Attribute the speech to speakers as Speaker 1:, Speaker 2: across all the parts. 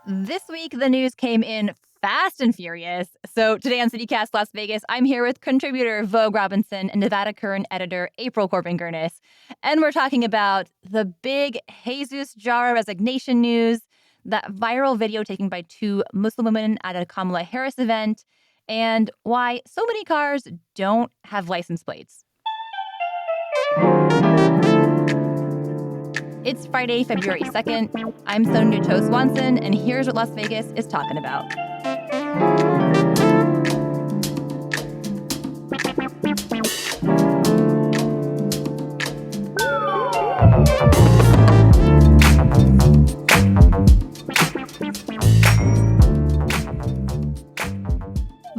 Speaker 1: This week, the news came in fast and furious. So today on CityCast Las Vegas, I'm here with contributor Vogue Robinson and Nevada Current editor April Corbin-Gurnis. And we're talking about the big Jesus Jara resignation news, that viral video taken by two Muslim women at a Kamala Harris event, and why so many cars don't have license plates. It's Friday, February 2nd. I'm Sonia Cho Swanson, and here's what Las Vegas is talking about.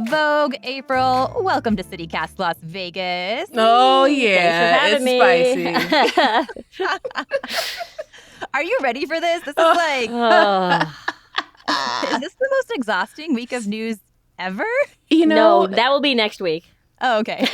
Speaker 1: Vogue, April, welcome to CityCast Las Vegas.
Speaker 2: Oh, yeah.
Speaker 3: Thanks for having me.
Speaker 2: Spicy.
Speaker 1: Are you ready for this? This is like, is this the most exhausting week of news ever?
Speaker 2: You know,
Speaker 3: No, that will be next week.
Speaker 1: Oh, okay.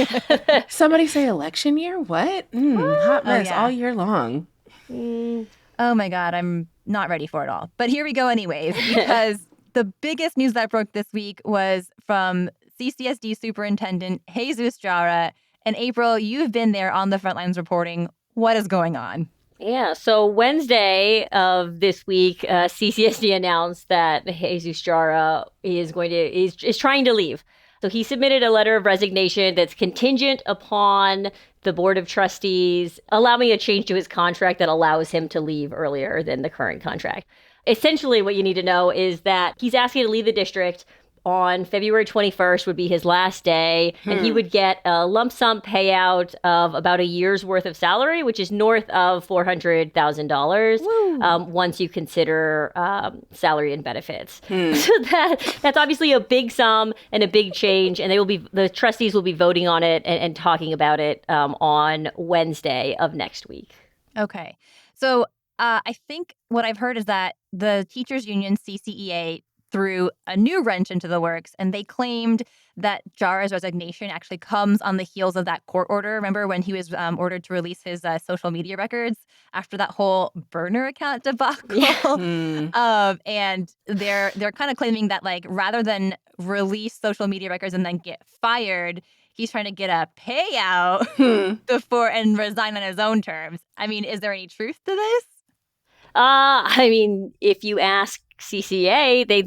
Speaker 2: somebody say election year? What? Hot mess
Speaker 1: yeah.
Speaker 2: all year long.
Speaker 1: Oh my God, I'm not ready for it all. But here we go anyways, because the biggest news that broke this week was from CCSD Superintendent Jesus Jara. And April, you've been there on the front lines reporting. What is going on?
Speaker 3: Yeah, so Wednesday of this week, CCSD announced that Jesus Jara is trying to leave. So he submitted a letter of resignation that's contingent upon the Board of Trustees allowing a change to his contract that allows him to leave earlier than the current contract. Essentially, what you need to know is that he's asking to leave the district on February 21st would be his last day, and he would get a lump sum payout of about a year's worth of salary, which is north of $400,000 once you consider salary and benefits. So that's obviously a big sum and a big change, and the trustees will be voting on it and talking about it on Wednesday of next week.
Speaker 1: Okay. So I think what I've heard is that the teachers union CCEA threw a new wrench into the works, and they claimed that Jara's resignation actually comes on the heels of that court order. Remember when he was ordered to release his social media records after that whole burner account debacle? And they're kind of claiming that, like, rather than release social media records and then get fired, he's trying to get a payout before and resign on his own terms. I mean, is there any truth to this?
Speaker 3: I mean, if you ask CCA, they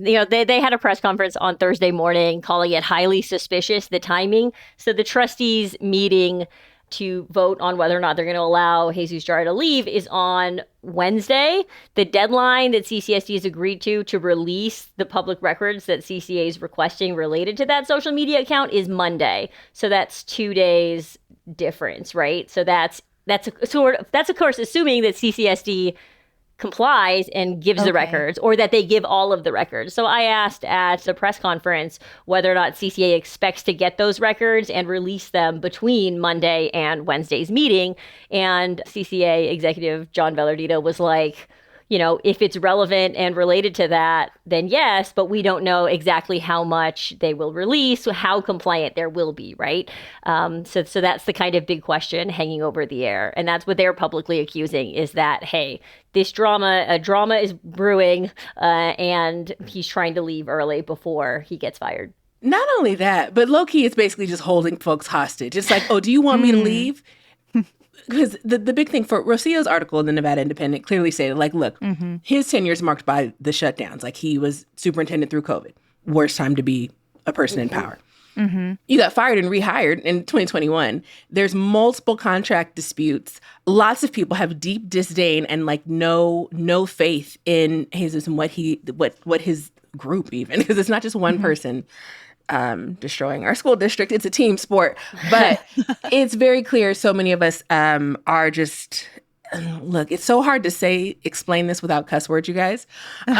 Speaker 3: had a press conference on Thursday morning calling it highly suspicious, the timing. So the trustees meeting to vote on whether or not they're going to allow Jesus Jara to leave is on Wednesday. The deadline that CCSD has agreed to release the public records that CCA is requesting related to that social media account is Monday. So that's 2 days difference, right? So that's of course assuming that CCSD complies and gives the records, or that they give all of the records. So I asked at the press conference whether or not CCA expects to get those records and release them between Monday and Wednesday's meeting. And CCA executive John Velardito was like, if it's relevant and related to that, then yes, but we don't know exactly how much they will release, how compliant there will be, right? So that's the kind of big question hanging over the air. And that's what they're publicly accusing, is that, hey, this drama is brewing, and he's trying to leave early before he gets fired.
Speaker 2: Not only that, but low-key, it's basically just holding folks hostage. It's like, oh, do you want me to leave? Because the big thing for Rosillo's article in the Nevada Independent clearly stated, like, look, his tenure is marked by the shutdowns. Like, he was superintendent through COVID. Worst time to be a person in power. You got fired and rehired in 2021. There's multiple contract disputes. Lots of people have deep disdain and like no faith in Jesus and what his group even, because it's not just one person destroying our school district. It's a team sport. But it's very clear so many of us are just, look, it's so hard to explain this without cuss words, you guys. Okay,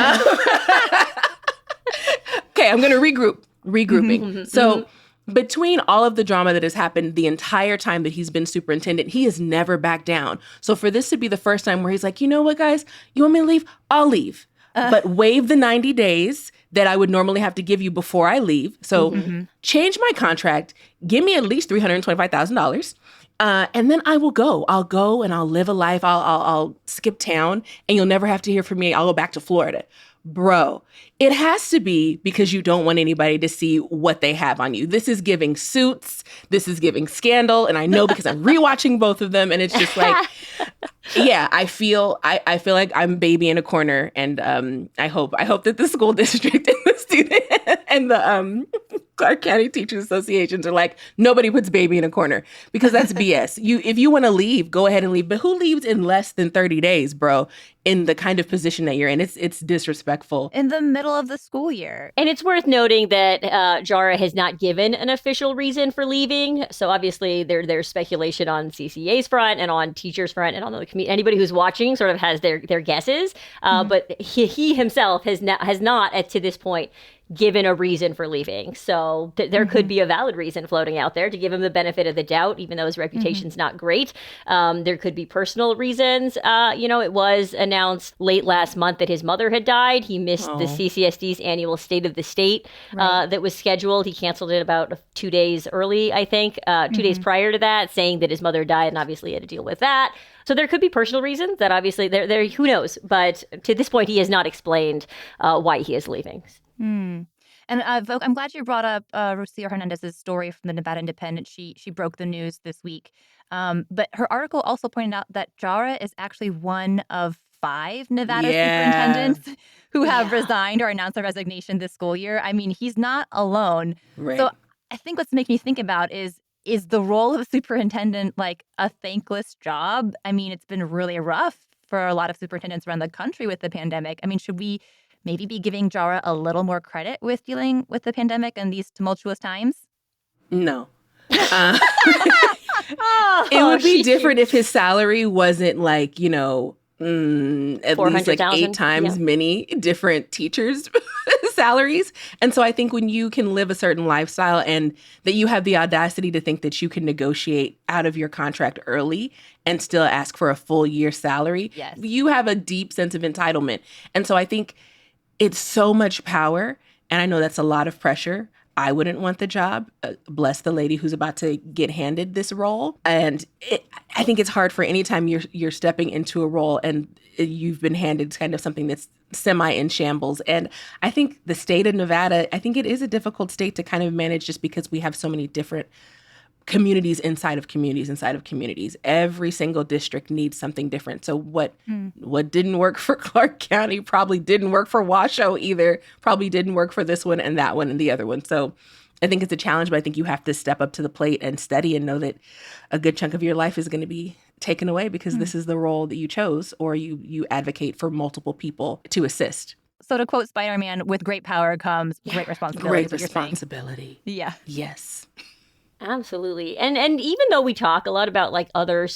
Speaker 2: I'm going to regrouping. So between all of the drama that has happened the entire time that he's been superintendent, he has never backed down. So for this to be the first time where he's like, you know what, guys, you want me to leave? I'll leave. But waive the 90 days that I would normally have to give you before I leave. So change my contract, give me at least $325,000, And then I will go. I'll go and I'll live a life. I'll skip town and you'll never have to hear from me. I'll go back to Florida. Bro, it has to be because you don't want anybody to see what they have on you. This is giving Suits. This is giving Scandal. And I know because I'm rewatching both of them. And it's just like, yeah, I feel like I'm baby in a corner. And I hope that the school district and the student and the Clark County Teachers Associations are like, nobody puts baby in a corner, because that's BS. If you want to leave, go ahead and leave. But who leaves in less than 30 days, bro, in the kind of position that you're in? It's disrespectful.
Speaker 1: In the middle of the school year.
Speaker 3: And it's worth noting that Jara has not given an official reason for leaving. So obviously there's speculation on CCA's front and on teachers' front and on the anybody who's watching sort of has their guesses. But he himself has not to this point given a reason for leaving. So there could be a valid reason floating out there to give him the benefit of the doubt, even though his reputation's not great. There could be personal reasons. It was announced late last month that his mother had died. He missed the CCSD's annual State of the State that was scheduled. He canceled it about 2 days early, I think, 2 days prior to that, saying that his mother died and obviously had to deal with that. So there could be personal reasons that obviously there who knows. But to this point, he has not explained why he is leaving.
Speaker 1: And Vogue, I'm glad you brought up Rocio Hernandez's story from the Nevada Independent. She broke the news this week. But her article also pointed out that Jara is actually one of 5 Nevada superintendents who have resigned or announced their resignation this school year. I mean, he's not alone.
Speaker 2: Right.
Speaker 1: So I think what's making me think about is the role of a superintendent like a thankless job? I mean, it's been really rough for a lot of superintendents around the country with the pandemic. I mean, should we maybe be giving Jara a little more credit with dealing with the pandemic and these tumultuous times?
Speaker 2: No. It would be different if his salary wasn't like, at least like 8 times many different teachers' salaries. And so I think when you can live a certain lifestyle and that you have the audacity to think that you can negotiate out of your contract early and still ask for a full year salary, you have a deep sense of entitlement. And so I think it's so much power. And I know that's a lot of pressure. I wouldn't want the job. Bless the lady who's about to get handed this role. And I think it's hard for any time you're stepping into a role and you've been handed kind of something that's semi in shambles. And I think the state of Nevada, I think it is a difficult state to kind of manage just because we have so many different communities inside of communities. Every single district needs something different. So what didn't work for Clark County probably didn't work for Washoe either, probably didn't work for this one and that one and the other one. So I think it's a challenge, but I think you have to step up to the plate and study and know that a good chunk of your life is going to be taken away because this is the role that you chose, or you advocate for multiple people to assist.
Speaker 1: So to quote Spider-Man, with great power comes great responsibility.
Speaker 2: Great responsibility.
Speaker 1: Yeah.
Speaker 2: Yes.
Speaker 3: Absolutely. And even though we talk a lot about like other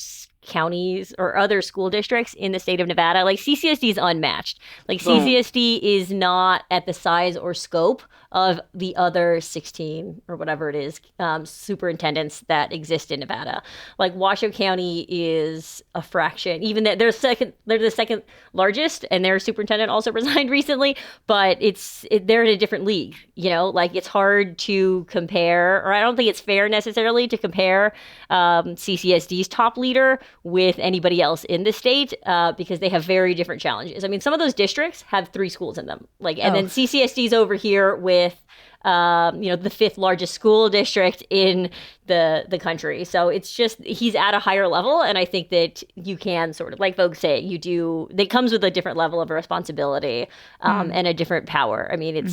Speaker 3: counties or other school districts in the state of Nevada, like CCSD is unmatched. Like CCSD is not at the size or scope of the other 16 or whatever it is superintendents that exist in Nevada. Like Washoe County is a fraction, even that they're the second largest, and their superintendent also resigned recently, but they're in a different league, like it's hard to compare, or I don't think it's fair necessarily to compare CCSD's top leader with anybody else in the state because they have very different challenges. I mean, some of those districts have 3 schools in them, and then CCSD's over here with the 5th largest school district in the country. So it's just, he's at a higher level. And I think that you can sort of, like Vogue's saying, that comes with a different level of responsibility and a different power. I mean,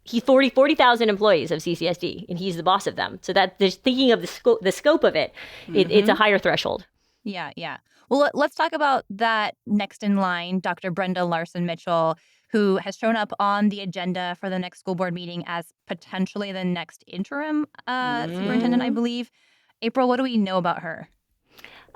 Speaker 3: he's 40,000 employees of CCSD, and he's the boss of them. So that there's thinking of the scope of it, it's a higher threshold.
Speaker 1: Yeah. Well, let's talk about that next in line, Dr. Brenda Larson Mitchell, who has shown up on the agenda for the next school board meeting as potentially the next interim superintendent, I believe. April, what do we know about her?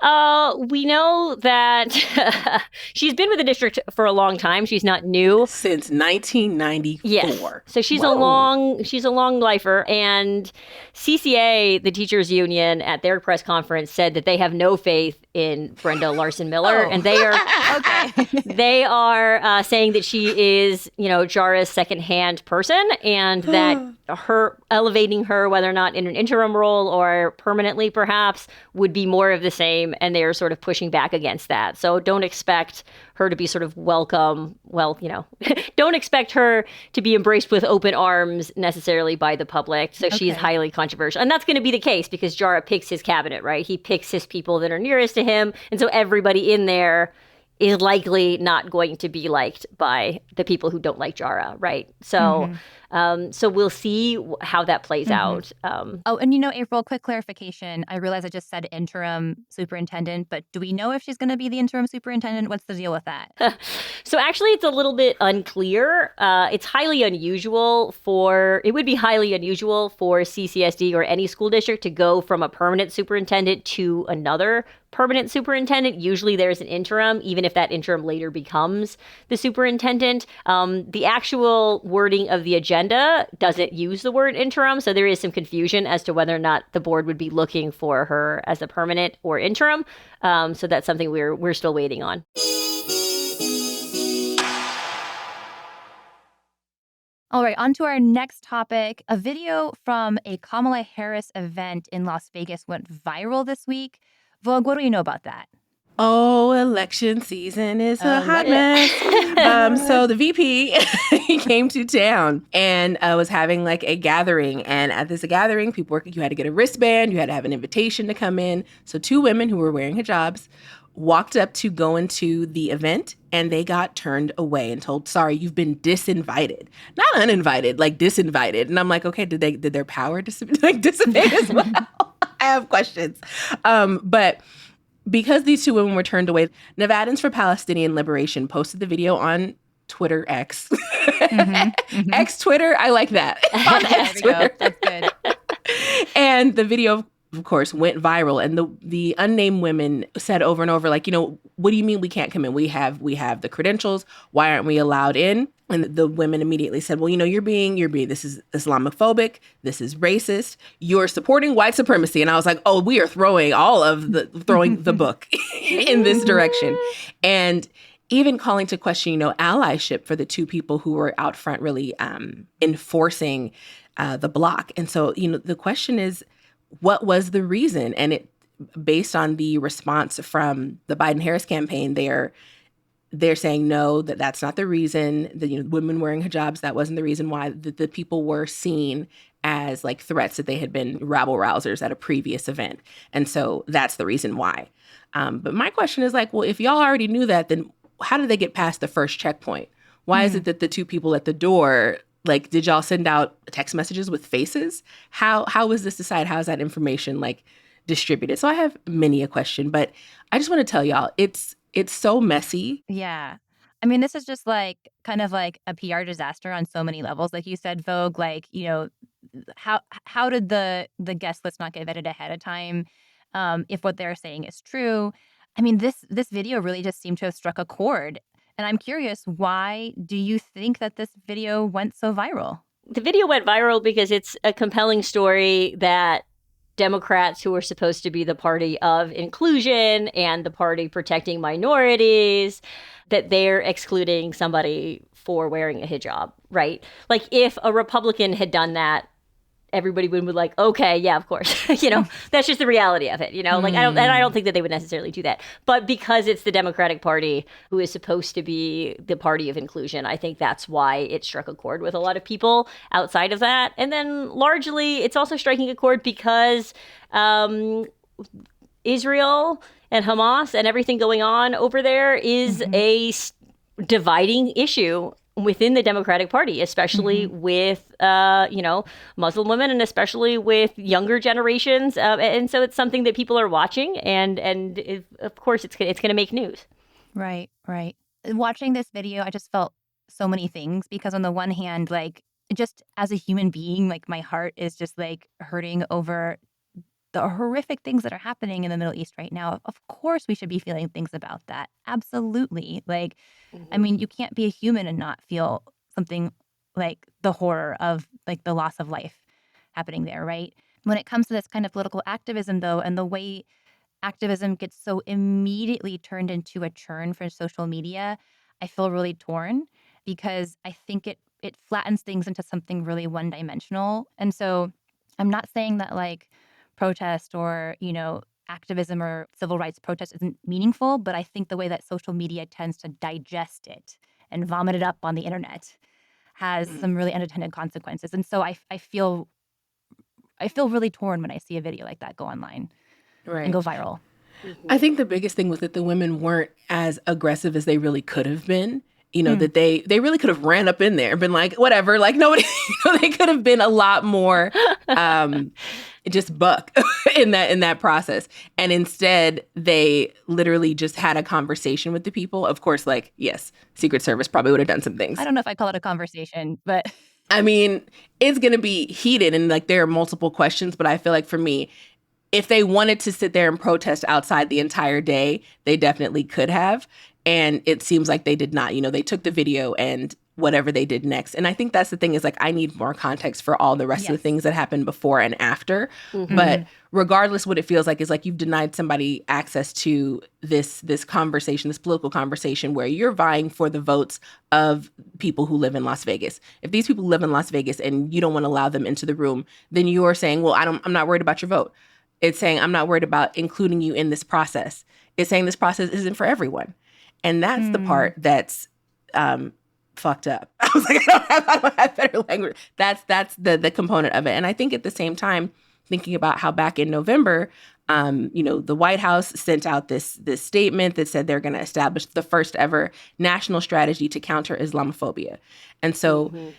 Speaker 3: We know that she's been with the district for a long time. She's not new.
Speaker 2: Since 1994.
Speaker 3: Yes. So she's
Speaker 2: Whoa.
Speaker 3: a long lifer. And CCA, the teachers union, at their press conference said that they have no faith in Brenda Larson Miller,
Speaker 2: Oh.
Speaker 3: and they are
Speaker 1: Okay.
Speaker 3: they are saying that she is, Jara's secondhand person, and that her elevating her, whether or not in an interim role or permanently, perhaps, would be more of the same. And they are sort of pushing back against that. So don't expect her to be sort of welcome. Well, don't expect her to be embraced with open arms necessarily by the public. So she's
Speaker 1: Okay.
Speaker 3: highly controversial. And that's going to be the case because Jara picks his cabinet, right? He picks his people that are nearest to him. And so everybody in there is likely not going to be liked by the people who don't like Jara, right? So, so we'll see how that plays out.
Speaker 1: Oh, and April, quick clarification. I realize I just said interim superintendent, but do we know if she's going to be the interim superintendent? What's the deal with that?
Speaker 3: So actually, it's a little bit unclear. It would be highly unusual for CCSD or any school district to go from a permanent superintendent to another permanent superintendent. Usually there's an interim, even if that interim later becomes the superintendent. The actual wording of the agenda doesn't use the word interim, so there is some confusion as to whether or not the board would be looking for her as a permanent or interim. So that's something we're still waiting on.
Speaker 1: All right, on to our next topic. A video from a Kamala Harris event in Las Vegas went viral this week. Vogue, what do you know about that?
Speaker 2: Oh, election season is a hot
Speaker 3: Elec-
Speaker 2: mess. So the VP came to town and was having like a gathering. And at this gathering, you had to get a wristband, you had to have an invitation to come in. So two women who were wearing hijabs walked up to go into the event, and they got turned away and told, sorry, you've been disinvited. Not uninvited, like disinvited. And I'm like, okay, did their power dissipate as well? I have questions. But because these two women were turned away, Nevadans for Palestinian Liberation posted the video on Twitter X. X Twitter, I like that. On X
Speaker 1: There we go.
Speaker 2: Twitter.
Speaker 1: That's good.
Speaker 2: And the video, of course, went viral. And the unnamed women said over and over, like, what do you mean we can't come in? We have the credentials. Why aren't we allowed in? And the women immediately said, well, you're being, this is Islamophobic. This is racist. You're supporting white supremacy. And I was like, oh, we are throwing the book in this direction. And even calling to question, allyship for the two people who were out front really enforcing the block. And so, the question is, what was the reason? And it, based on the response from the Biden-Harris campaign, they're saying no, that's not the reason. The women wearing hijabs, that wasn't the reason why the people were seen as like threats, that they had been rabble rousers at a previous event. And so that's the reason why. But my question is like, well, if y'all already knew that, then how did they get past the first checkpoint? Why is it that the two people at the door, like, did y'all send out text messages with faces? How was this decided? How is that information like distributed? So I have many a question, but I just want to tell y'all, it's so messy.
Speaker 1: Yeah. I mean, this is just like kind of like a PR disaster on so many levels. Like you said, Vogue, like, how did the guest list not get vetted ahead of time? If what they're saying is true. I mean, this video really just seemed to have struck a chord. And I'm curious, why do you think that this video went so viral?
Speaker 3: The video went viral because it's a compelling story that Democrats, who are supposed to be the party of inclusion and the party protecting minorities, that they're excluding somebody for wearing a hijab, right? Like, if a Republican had done that, everybody would be like, okay, yeah, of course. That's just the reality of it. Like, I don't think that they would necessarily do that. But because it's the Democratic Party who is supposed to be the party of inclusion, I think that's why it struck a chord with a lot of people outside of that. And then largely, it's also striking a chord because Israel and Hamas and everything going on over there is a dividing issue within the Democratic Party, especially with, Muslim women and especially with younger generations. And so it's something that people are watching. And of course, it's going to make news.
Speaker 1: Right, right. Watching this video, I just felt so many things because on the one hand, like, just as a human being, like, my heart is just like hurting over the horrific things that are happening in the Middle East right now, of course we should be feeling things about that. Absolutely. Like, I
Speaker 3: Mhm.
Speaker 1: mean, you can't be a human and not feel something like the horror of like the loss of life happening there, right? When it comes to this kind of political activism, though, and the way activism gets so immediately turned into a churn for social media, I feel really torn because I think it flattens things into something really one dimensional. And so I'm not saying that like protest or, activism or civil rights protest isn't meaningful, but I think the way that social media tends to digest it and vomit it up on the internet has
Speaker 2: Mm.
Speaker 1: some really unintended consequences. And so I feel really torn when I see a video like that go online and
Speaker 2: Right.
Speaker 1: go viral.
Speaker 2: I
Speaker 3: Mhm.
Speaker 2: think the biggest thing was that the women weren't as aggressive as they really could have been.
Speaker 1: Hmm.
Speaker 2: That they really could have ran up in there and been like, whatever, like nobody, they could have been a lot more um, just buck in that process. And instead, they literally just had a conversation with the people. Of course, like, yes, Secret Service probably would have done some
Speaker 1: I
Speaker 2: things.
Speaker 1: don't know if I call it a conversation, but
Speaker 2: I mean, it's going to be heated and like there are multiple questions, but I feel like for me, if they wanted to sit there and protest outside the entire day, they definitely could have. And it seems like they did not. They took the video and whatever they did next. And I think that's the thing is like, I need more context for all the rest of the
Speaker 1: yes.
Speaker 2: things that happened before and after.
Speaker 3: Mhm.
Speaker 2: But regardless, what it feels like is like you've denied somebody access to this conversation, this political conversation where you're vying for the votes of people who live in Las Vegas. If these people live in Las Vegas and you don't want to allow them into the room, then you're saying, well, I'm not worried about your vote. It's saying, I'm not worried about including you in this process. It's saying this process isn't for everyone. And that's the
Speaker 1: Mm.
Speaker 2: part that's fucked up. I was like, I don't have better language. That's the component of it. And I think at the same time, thinking about how back in November, the White House sent out this statement that said they're going to establish the first ever national strategy to counter Islamophobia. And so
Speaker 3: Mhm.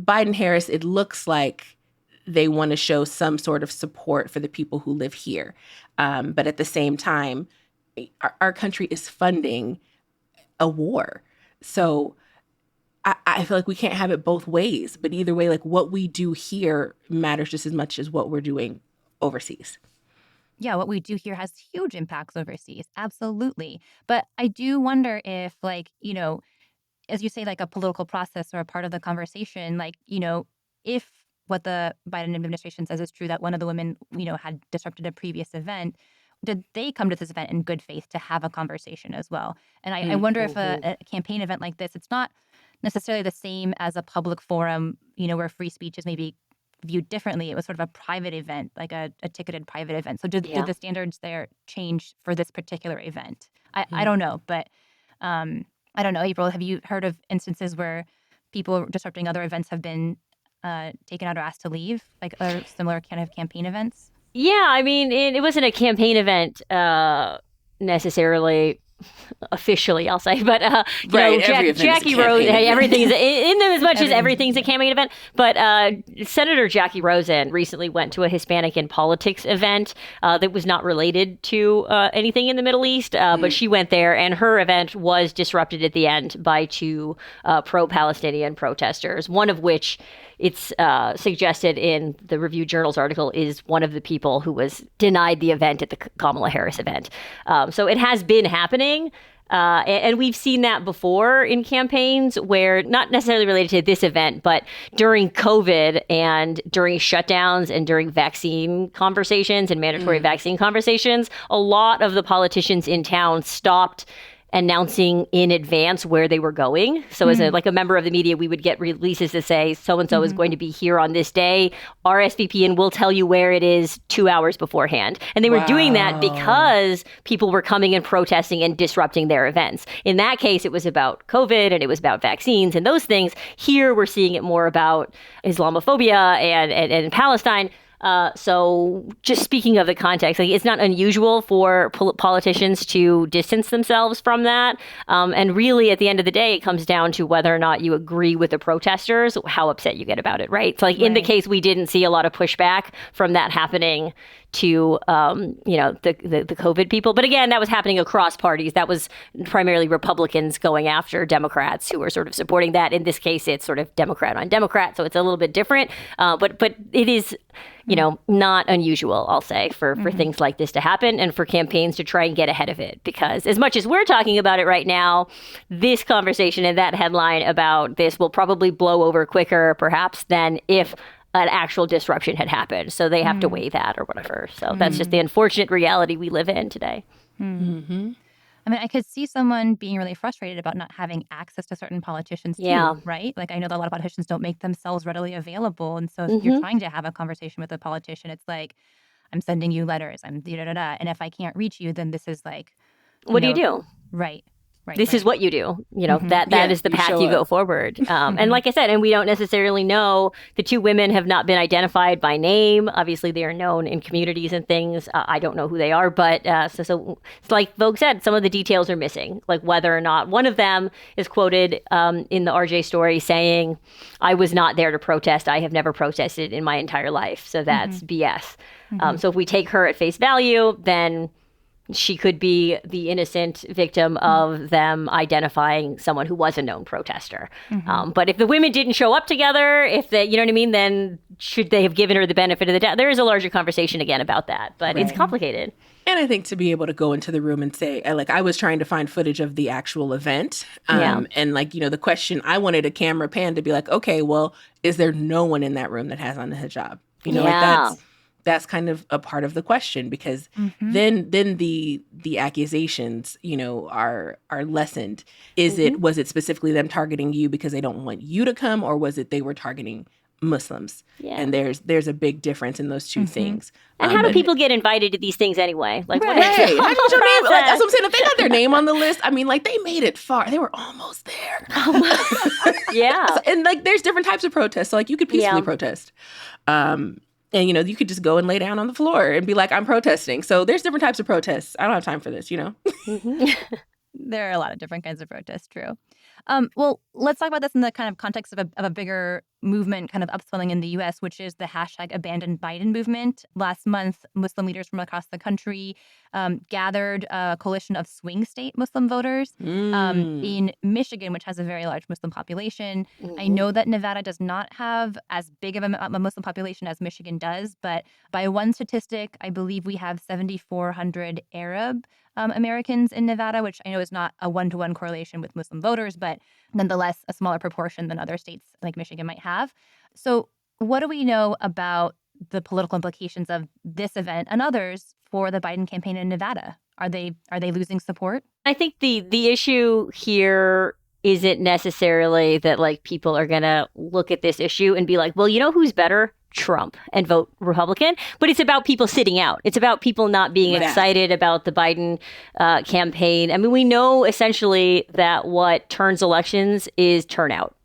Speaker 2: Biden Harris, it looks like they want to show some sort of support for the people who live here. But at the same time, our country is funding a war. So I feel like we can't have it both ways. But either way, like what we do here matters just as much as what we're doing overseas.
Speaker 1: Yeah, what we do here has huge impacts overseas. Absolutely. But I do wonder if, like, as you say, like a political process or a part of the conversation, like, if what the Biden administration says is true, that one of the women, had disrupted a previous event, did they come to this event in good faith to have a conversation as well? And I
Speaker 2: Mm.
Speaker 1: wonder if
Speaker 3: Mhm.
Speaker 1: a campaign event like this, it's not necessarily the same as a public forum, where free speech is maybe viewed differently. It was sort of a private event, like a ticketed private event. So did
Speaker 3: Yeah.
Speaker 1: the standards there change for this particular event? I
Speaker 2: Mm.
Speaker 1: don't know, but um, I don't know, April, have you heard of instances where people disrupting other events have been taken out or asked to leave, like other similar kind of campaign events?
Speaker 3: Yeah, I mean, it wasn't a campaign event necessarily officially, I'll say, but
Speaker 2: Right. Every event is a
Speaker 3: Jackie Rose,
Speaker 2: campaign
Speaker 3: hey,
Speaker 2: event.
Speaker 3: everything's in them as much as
Speaker 1: Everything's,
Speaker 3: everything's a
Speaker 1: yeah.
Speaker 3: campaign event. But Senator Jackie Rosen recently went to a Hispanic in Politics event that was not related to anything in the Middle East, but she went there, and her event was disrupted at the end by two pro-Palestinian protesters, one of which it's suggested in the Review Journal's article is one of the people who was denied the event at the Kamala Harris event. So it has been happening. And we've seen that before in campaigns where not necessarily related to this event, but during COVID and during shutdowns and during vaccine conversations and mandatory vaccine conversations, a lot of the politicians in town stopped announcing in advance where they were going. So as a member of the media, we would get releases to say so-and-so is going to be here on this day, RSVP, and we'll tell you where it is 2 hours beforehand. And they were doing that
Speaker 2: Wow.
Speaker 3: because people were coming and protesting and disrupting their events. In that case, it was about COVID and it was about vaccines and those things. Here, we're seeing it more about Islamophobia and Palestine. So just speaking of the context, like it's not unusual for politicians to distance themselves from that. And really, at the end of the day, it comes down to whether or not you agree with the protesters, how upset you get about it, right? So like in the
Speaker 1: Right.
Speaker 3: case, we didn't see a lot of pushback from that happening to, the COVID people. But again, that was happening across parties. That was primarily Republicans going after Democrats who were sort of supporting that. In this case, it's sort of Democrat on Democrat, so it's a little bit different. But it is, not unusual, I'll say, for things like this to happen and for campaigns to try and get ahead of it. Because as much as we're talking about it right now, this conversation and that headline about this will probably blow over quicker, perhaps, than if an actual disruption had happened. So they have to weigh that or whatever. So that's just the unfortunate reality we live in today.
Speaker 2: Mm-hmm.
Speaker 1: I mean, I could see someone being really frustrated about not having access to certain politicians too, right? Like, I know that a lot of politicians don't make themselves readily available. And so if you're trying to have a conversation with a politician, it's like, I'm sending you letters, I'm da-da-da-da. And if I can't reach you, then this is like,
Speaker 3: What do you do?
Speaker 1: Right. Right,
Speaker 3: this is what you do. That is the path you go forward. And like I said, and we don't necessarily know. The two women have not been identified by name. Obviously, they are known in communities and things. I don't know who they are, but so it's like Vogue said, some of the details are missing, like whether or not one of them is quoted in the RJ story saying, "I was not there to protest. I have never protested in my entire life." So that's BS. So if we take her at face value, then she could be the innocent victim of them identifying someone who was a known protester. But if the women didn't show up together, if they, then should they have given her the benefit of the doubt? There is a larger conversation again about that, but it's complicated.
Speaker 2: And I think to be able to go into the room and say, I was trying to find footage of the actual event. And the question, I wanted a camera pan to be like, okay, well, is there no one in that room that has on the hijab? That's kind of a part of the question, because then the accusations, are lessened. Was it specifically them targeting you because they don't want you to come, or was it they were targeting Muslims? And there's a big difference in those two things.
Speaker 3: And how do people get invited to these things anyway? Like,
Speaker 2: how did your name? Like, that's what I'm saying. If they got their name on the list, I mean, like, they made it far. They were almost there. And there's different types of protests. So like, you could peacefully protest. And, you could just go and lay down on the floor and be like, I'm protesting. So there's different types of protests. I don't have time for this,
Speaker 1: There are a lot of different kinds of protests, true. Well, let's talk about this in the kind of context of a bigger movement kind of upswelling in the U.S., which is the hashtag Abandon Biden movement. Last month, Muslim leaders from across the country gathered a coalition of swing state Muslim voters in Michigan, which has a very large Muslim population. I know that Nevada does not have as big of a Muslim population as Michigan does, but by one statistic, I believe we have 7,400 Arab Americans in Nevada, which I know is not a one-to-one correlation with Muslim voters, but nonetheless a smaller proportion than other states like Michigan might have. So what do we know about the political implications of this event and others for the Biden campaign in Nevada? Are they losing support?
Speaker 3: I think the issue here isn't necessarily that like people are going to look at this issue and be like, well, who's better? Trump, and vote Republican. But it's about people sitting out. It's about people not being excited about the Biden campaign. I mean, we know essentially that what turns elections is turnout.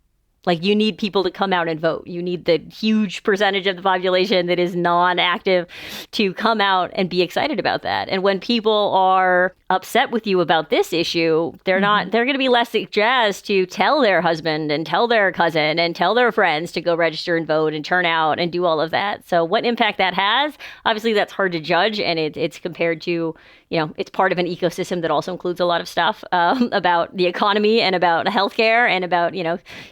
Speaker 3: Like, you need people to come out and vote. You need the huge percentage of the population that is non-active to come out and be excited about that. And when people are upset with you about this issue, they're going to be less jazzed to tell their husband and tell their cousin and tell their friends to go register and vote and turn out and do all of that. So what impact that has, obviously that's hard to judge. And it's compared to, it's part of an ecosystem that also includes a lot of stuff about the economy and about healthcare and about,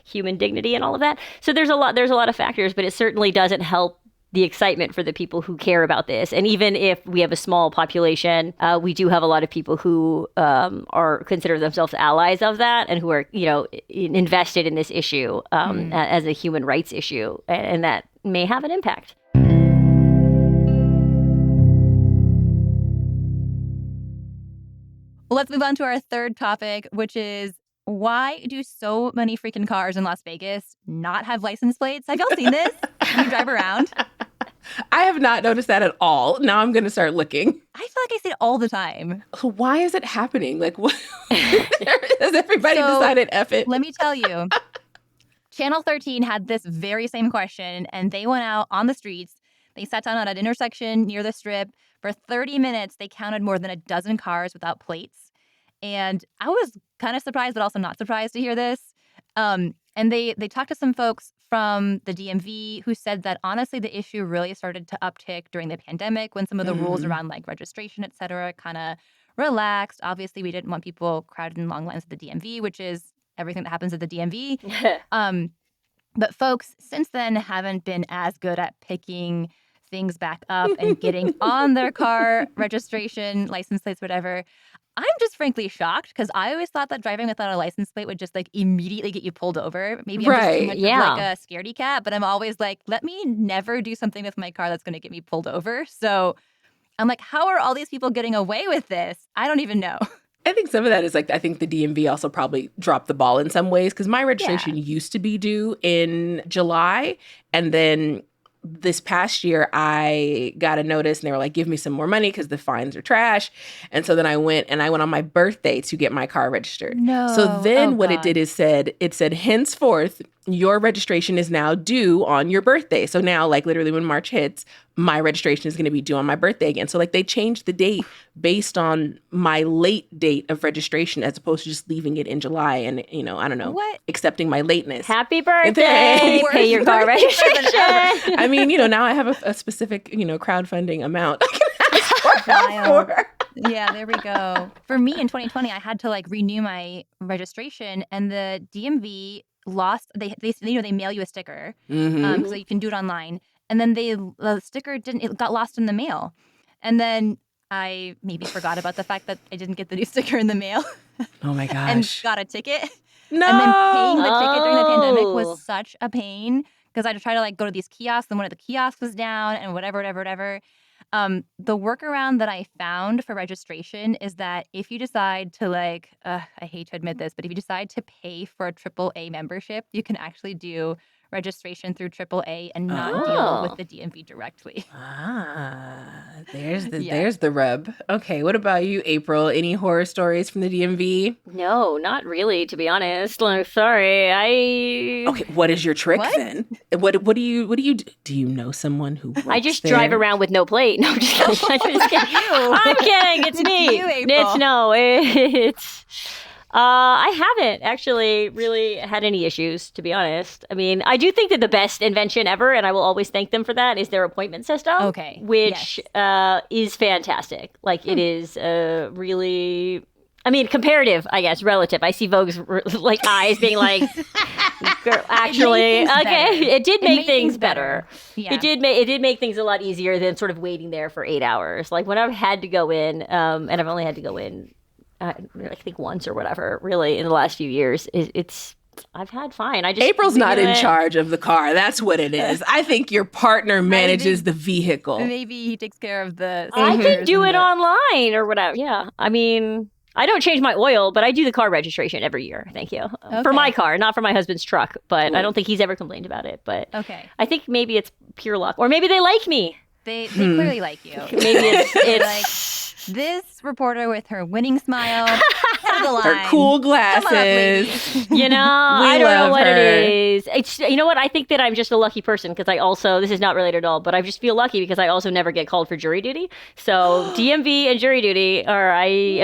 Speaker 3: human dignity and all of that. So there's a lot of factors, but it certainly doesn't help the excitement for the people who care about this. And even if we have a small population, we do have a lot of people who consider themselves allies of that and who are, invested in this issue as a human rights issue. And that may have an impact.
Speaker 1: Well, let's move on to our third topic, which is, why do so many freaking cars in Las Vegas not have license plates? Have y'all seen this? When you drive around?
Speaker 2: I have not noticed that at all. Now I'm going to start looking.
Speaker 1: I feel like I see it all the time.
Speaker 2: So why is it happening? Like, what? Has everybody decided F it?
Speaker 1: Let me tell you. Channel 13 had this very same question, and they went out on the streets. They sat down at an intersection near the Strip. For 30 minutes, they counted more than a dozen cars without plates. And I was kind of surprised, but also not surprised to hear this. And And they talked to some folks from the DMV who said that honestly the issue really started to uptick during the pandemic when some of the rules around like registration, et cetera, kind of relaxed. Obviously, we didn't want people crowded in long lines at the DMV, which is everything that happens at the DMV. But folks since then haven't been as good at picking things back up and getting on their car registration, license plates, whatever. I'm just frankly shocked because I always thought that driving without a license plate would just like immediately get you pulled over. Maybe I'm just too much of like a scaredy cat, but I'm always like, let me never do something with my car that's going to get me pulled over. So I'm like, how are all these people getting away with this? I don't even know.
Speaker 2: I think some of that is like, I think the DMV also probably dropped the ball in some ways because my registration used to be due in July. And then this past year, I got a notice and they were like, give me some more money because the fines are trash. And so then I went on my birthday to get my car registered.
Speaker 1: No.
Speaker 2: So then what it did is it said, henceforth, your registration is now due on your birthday. So now, like literally when March hits, my registration is going to be due on my birthday again. So like they changed the date based on my late date of registration as opposed to just leaving it in July and, you know, I don't know, accepting my lateness.
Speaker 3: Happy birthday! Pay your car registration.
Speaker 2: I mean, you know, now I have a specific, you know, crowdfunding amount I can ask for.
Speaker 1: Yeah, there we go. For me in 2020, I had to like renew my registration and the DMV lost, they mail you a sticker so you can do it online. And then the sticker it got lost in the mail. And then I maybe forgot about the fact that I didn't get the new sticker in the mail.
Speaker 2: Oh my gosh.
Speaker 1: And got a ticket.
Speaker 2: No.
Speaker 1: And then paying the ticket during the pandemic was such a pain because I had to try to like go to these kiosks and one of the kiosks was down and whatever. The workaround that I found for registration is that if you decide to like, I hate to admit this, but if you decide to pay for a AAA membership, you can actually do registration through AAA and not deal with the DMV directly.
Speaker 2: There's the rub. Okay, what about you, April? Any horror stories from the DMV?
Speaker 3: No, not really, to be honest. Like, sorry,
Speaker 2: Okay, what is your trick then? What do you do? You know someone who works
Speaker 3: I just
Speaker 2: there?
Speaker 3: drive around with no plate. No, I'm just kidding. I'm kidding. It's me.
Speaker 1: You, April.
Speaker 3: It's I haven't actually really had any issues, to be honest. I mean, I do think that the best invention ever, and I will always thank them for that, is their appointment system.
Speaker 1: Okay.
Speaker 3: Which is fantastic. Like, it is really... I mean, comparative, I guess, relative. I see Vogue's like eyes being like, actually, okay, it did make things better. Yeah. It did make things a lot easier than sort of waiting there for 8 hours. Like when I've had to go in, and I've only had to go in, I think once or whatever, really, in the last few years, I've had fine.
Speaker 2: April's not in charge of the car. That's what it is. I think your partner manages the vehicle.
Speaker 1: Maybe he takes care of the...
Speaker 3: I can do it online or whatever. Yeah. I mean... I don't change my oil, but I do the car registration every year. Thank you. For my car, not for my husband's truck. But I don't think he's ever complained about it. But I think maybe it's pure luck. Or maybe they like me.
Speaker 1: They clearly like you.
Speaker 3: Maybe it's
Speaker 1: like this reporter with her winning smile, head of the line.
Speaker 2: Her cool glasses.
Speaker 3: You know, I don't know what it is. It's, you know what? I think that I'm just a lucky person because I also, this is not related at all, but I just feel lucky because I also never get called for jury duty. So DMV and jury duty I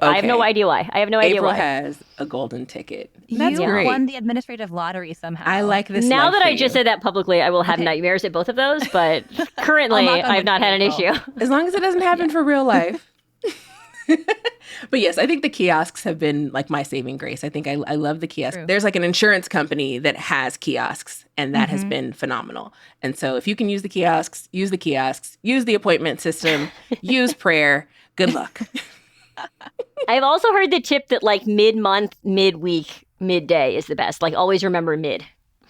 Speaker 3: have no idea why. I have no idea why.
Speaker 2: April has a golden ticket.
Speaker 1: That's great. Won the administrative lottery somehow.
Speaker 2: I like this.
Speaker 3: Now that I just said that publicly, I will have nightmares at both of those, but currently I've not had an issue.
Speaker 2: As long as it doesn't happen for real life. But yes, I think the kiosks have been like my saving grace. I think I love the kiosks. True. There's like an insurance company that has kiosks, and that has been phenomenal. And so if you can use the kiosks, use the appointment system, use prayer. Good luck.
Speaker 3: I've also heard the tip that like mid-month, midweek, midday is the best. Like always remember mid.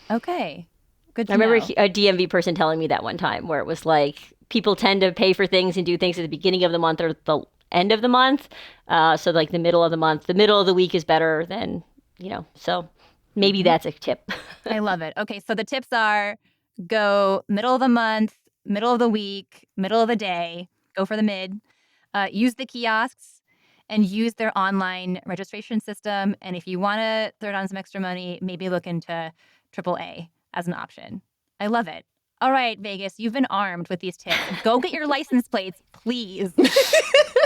Speaker 1: Okay. Good to
Speaker 3: I remember
Speaker 1: know.
Speaker 3: a DMV person telling me that one time where it was like people tend to pay for things and do things at the beginning of the month or the end of the month. So like the middle of the month, the middle of the week is better than, so maybe that's a tip.
Speaker 1: I love it. Okay. So the tips are go middle of the month, middle of the week, middle of the day, go for the mid, use the kiosks and use their online registration system. And if you want to throw down some extra money, maybe look into AAA as an option. I love it. All right, Vegas, you've been armed with these tips. Go get your license plates, please.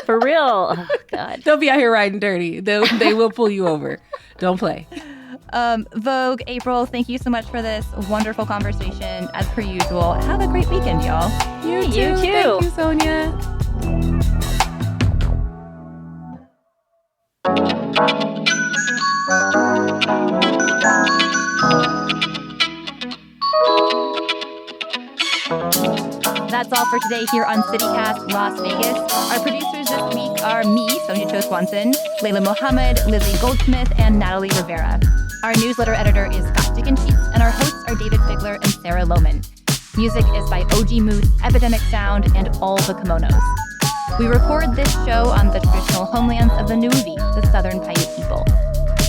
Speaker 3: For real. Oh, God.
Speaker 2: They'll be out here riding dirty. They will pull you over. Don't play.
Speaker 1: Vogue, April, thank you so much for this wonderful conversation. As per usual, have a great weekend, y'all.
Speaker 2: You too.
Speaker 3: You too.
Speaker 2: Thank you, Sonia.
Speaker 1: That's all for today here on CityCast Las Vegas. Our producers this week are me, Sonia Cho Swanson, Layla Mohammed, Lizzie Goldsmith, and Natalie Rivera. Our newsletter editor is Scott Dickensheets, and our hosts are David Figler and Sarah Lohman. Music is by OG Moose, Epidemic Sound, and All the Kimonos. We record this show on the traditional homelands of the Nuvi, the Southern Paiute people.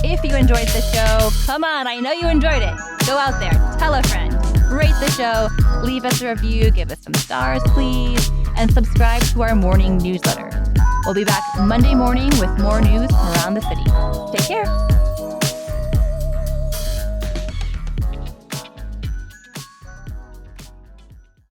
Speaker 1: If you enjoyed this show, come on, I know you enjoyed it. Go out there, tell a friend, rate the show, leave us a review, give us some stars, please, and subscribe to our morning newsletter. We'll be back Monday morning with more news from around the city.